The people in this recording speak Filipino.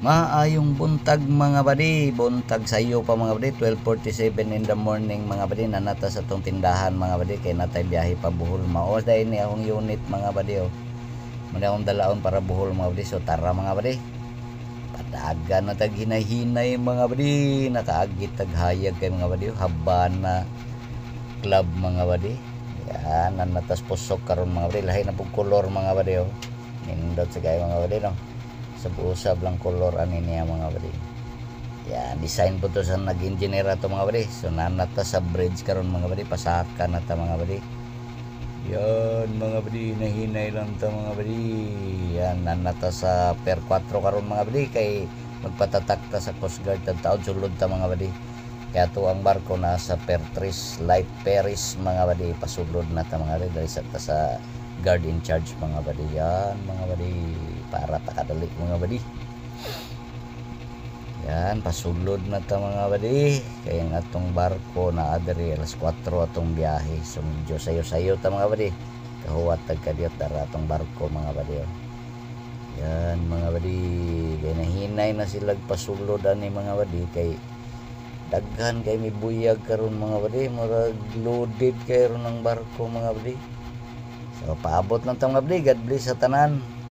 Maayong buntag mga badi, buntag sa iyo pa mga badi, 12:47 in the morning mga badi, nanata sa tong tindahan mga badi, kay natay biyahe pa Bohol. Mao dahil ni akong unit mga badi oh. Muna akong dalaon para Bohol mga badi, so tara mga badi. Padagan na tag hinay-hinay mga badi, nakaagit tag hayag kay mga badi, Habana Club mga badi. Yan, natas pusok karon mga badi, lahi na pug kolor mga badi oh. Nindot sa kay mga badi no. Usab lang color ani niya mga badi. Yan, design po to sa nag-engineer to mga badi. So nanata sa bridge karon mga badi, pasaka na ta mga badi. Yan mga badi, nahinay lang ta mga badi. Yan, nanata sa per 4 karon mga badi, kay magpatatak ta sa Coast Guard taud sulod ta mga badi. Kaya to ang barko na sa per 3 light Paris mga badi, pasulod na ta mga badi dahil sa guard in charge mga badi. Yan mga badi, para takadali mga badi. Yan, pasulod na ta mga badi, kaya ang atong barko na adiri alas 4 atong biyahe. So medyo sayo-sayo ta mga badi, kahuwat tagkadiot dara atong barko mga badi oh. Yan mga badi, kaya nahinay na sila pasulod ani mga badi, kay daghan kay may buyag karon mga badi, murag loaded kay ron ang barko mga badi. So paabot lang ta mga badi, God bless sa tanan.